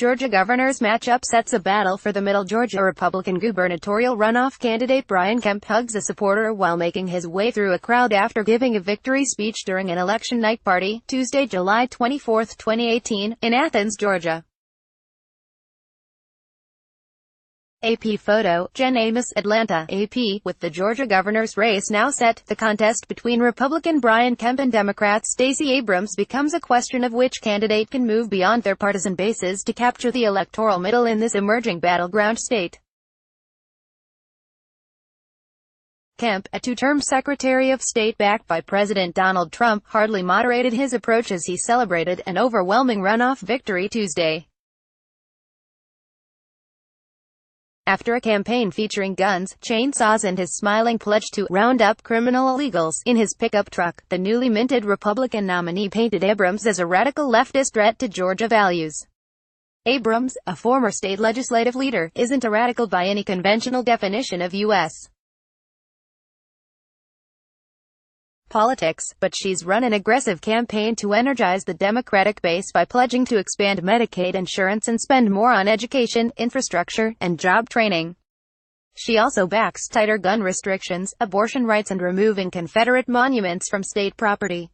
Georgia governor's matchup sets a battle for the Middle Georgia Republican gubernatorial runoff candidate Brian Kemp hugs a supporter while making his way through a crowd after giving a victory speech during an election night party, Tuesday, July 24, 2018, in Athens, Georgia. AP photo, Jen Amos, Atlanta, AP. With the Georgia governor's race now set, the contest between Republican Brian Kemp and Democrat Stacey Abrams becomes a question of which candidate can move beyond their partisan bases to capture the electoral middle in this emerging battleground state. Kemp, a two-term Secretary of State backed by President Donald Trump, hardly moderated his approach as he celebrated an overwhelming runoff victory Tuesday. After a campaign featuring guns, chainsaws and his smiling pledge to round up criminal illegals in his pickup truck, the newly minted Republican nominee painted Abrams as a radical leftist threat to Georgia values. Abrams, a former state legislative leader, isn't a radical by any conventional definition of U.S. politics, but she's run an aggressive campaign to energize the Democratic base by pledging to expand Medicaid insurance and spend more on education, infrastructure, and job training. She also backs tighter gun restrictions, abortion rights and removing Confederate monuments from state property.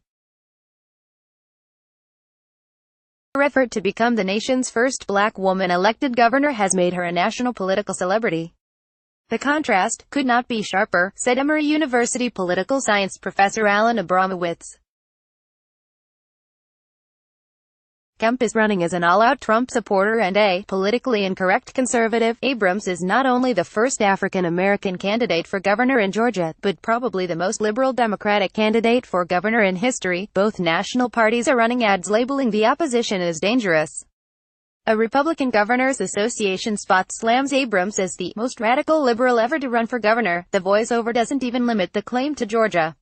Her effort to become the nation's first black woman elected governor has made her a national political celebrity. The contrast could not be sharper, said Emory University political science professor Alan Abramowitz. Kemp is running as an all-out Trump supporter and a politically incorrect conservative. Abrams is not only the first African-American candidate for governor in Georgia, but probably the most liberal Democratic candidate for governor in history. Both national parties are running ads labeling the opposition as dangerous. A Republican Governors Association spot slams Abrams as the most radical liberal ever to run for governor. The voiceover doesn't even limit the claim to Georgia.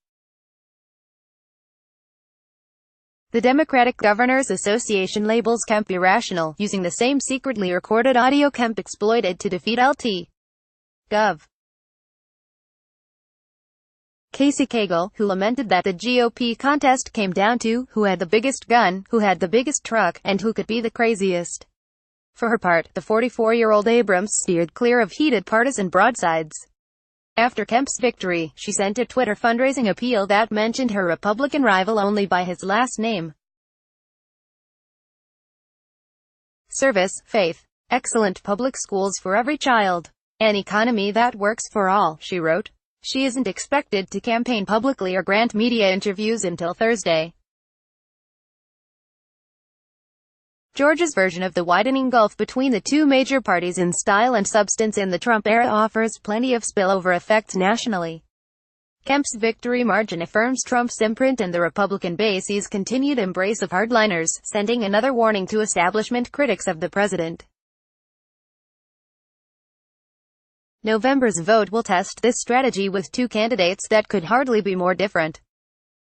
The Democratic Governors Association labels Kemp irrational, using the same secretly recorded audio Kemp exploited to defeat Lt. Gov. Casey Cagle, who lamented that the GOP contest came down to who had the biggest gun, who had the biggest truck, and who could be the craziest. For her part, the 44-year-old Abrams steered clear of heated partisan broadsides. After Kemp's victory, she sent a Twitter fundraising appeal that mentioned her Republican rival only by his last name. Service, faith, excellent public schools for every child, an economy that works for all, she wrote. She isn't expected to campaign publicly or grant media interviews until Thursday. Georgia's version of the widening gulf between the two major parties in style and substance in the Trump era offers plenty of spillover effects nationally. Kemp's victory margin affirms Trump's imprint and the Republican base's continued embrace of hardliners, sending another warning to establishment critics of the president. November's vote will test this strategy with two candidates that could hardly be more different.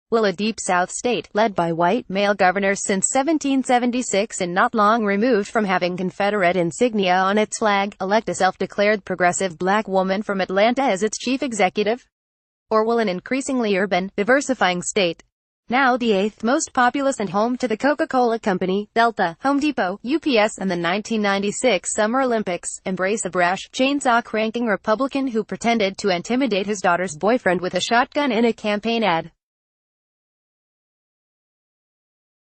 Will a Deep South state, led by white male governors since 1776 and not long removed from having Confederate insignia on its flag, elect a self-declared progressive black woman from Atlanta as its chief executive? Or will an increasingly urban, diversifying state, now the eighth most populous and home to the Coca-Cola Company, Delta, Home Depot, UPS and the 1996 Summer Olympics, embrace a brash, chainsaw-cranking Republican who pretended to intimidate his daughter's boyfriend with a shotgun in a campaign ad?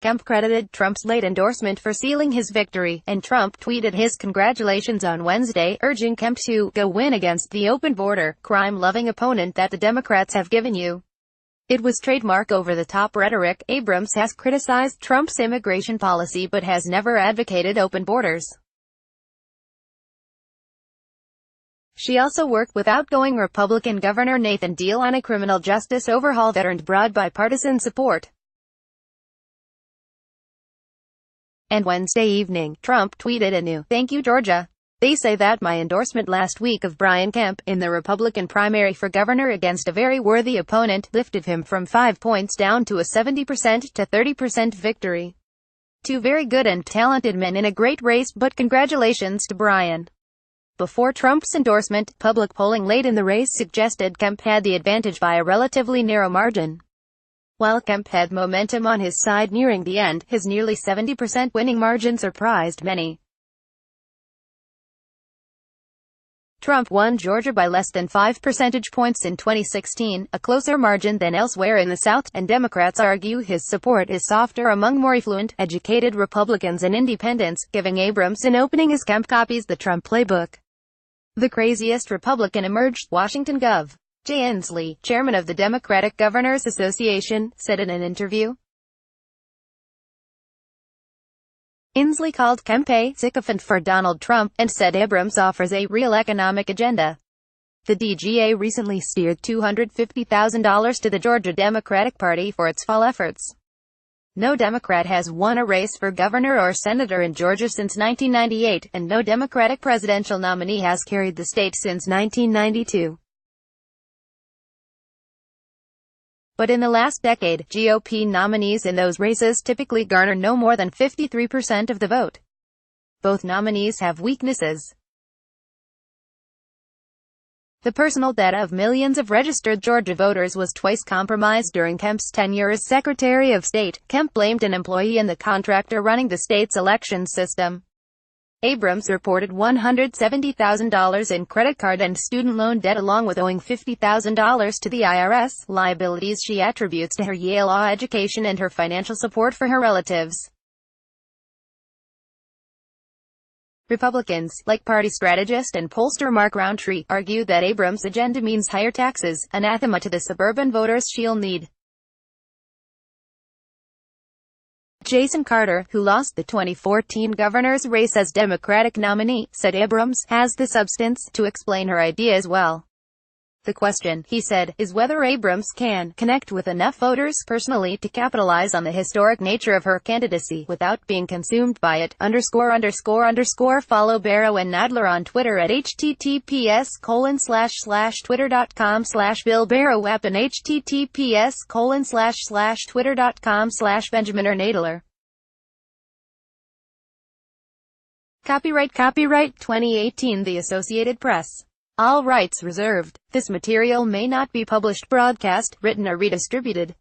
Kemp credited Trump's late endorsement for sealing his victory, and Trump tweeted his congratulations on Wednesday, urging Kemp to go win against the open border, crime-loving opponent that the Democrats have given you. It was trademark over-the-top rhetoric. Abrams has criticized Trump's immigration policy but has never advocated open borders. She also worked with outgoing Republican Governor Nathan Deal on a criminal justice overhaul that earned broad bipartisan support. And Wednesday evening, Trump tweeted a new, "Thank you, Georgia. They say that my endorsement last week of Brian Kemp, in the Republican primary for governor against a very worthy opponent, lifted him from 5 points down to a 70% to 30% victory. Two very good and talented men in a great race, but congratulations to Brian." Before Trump's endorsement, public polling late in the race suggested Kemp had the advantage by a relatively narrow margin. While Kemp had momentum on his side nearing the end, his nearly 70% winning margin surprised many. Trump won Georgia by less than 5 percentage points in 2016, a closer margin than elsewhere in the South, and Democrats argue his support is softer among more affluent, educated Republicans and independents, giving Abrams an opening as Kemp copies the Trump playbook. The craziest Republican emerged, Washington Gov. Jay Inslee, chairman of the Democratic Governors Association, said in an interview. Inslee called Kemp a sycophant for Donald Trump, and said Abrams offers a real economic agenda. The DGA recently steered $250,000 to the Georgia Democratic Party for its fall efforts. No Democrat has won a race for governor or senator in Georgia since 1998, and no Democratic presidential nominee has carried the state since 1992. But in the last decade, GOP nominees in those races typically garner no more than 53% of the vote. Both nominees have weaknesses. The personal data of millions of registered Georgia voters was twice compromised during Kemp's tenure as Secretary of State. Kemp blamed an employee and the contractor running the state's election system. Abrams reported $170,000 in credit card and student loan debt along with owing $50,000 to the IRS, liabilities she attributes to her Yale law education and her financial support for her relatives. Republicans, like party strategist and pollster Mark Rountree, argue that Abrams' agenda means higher taxes, anathema to the suburban voters she'll need. Jason Carter, who lost the 2014 governor's race as Democratic nominee, said Abrams has the substance to explain her ideas well. The question, he said, is whether Abrams can connect with enough voters personally to capitalize on the historic nature of her candidacy without being consumed by it. Follow Barrow and Nadler on Twitter at https://twitter.com/Bill Barrow app and https://twitter.com/BenjaminRNadler. Copyright 2018 The Associated Press. All rights reserved. This material may not be published, broadcast, written or redistributed.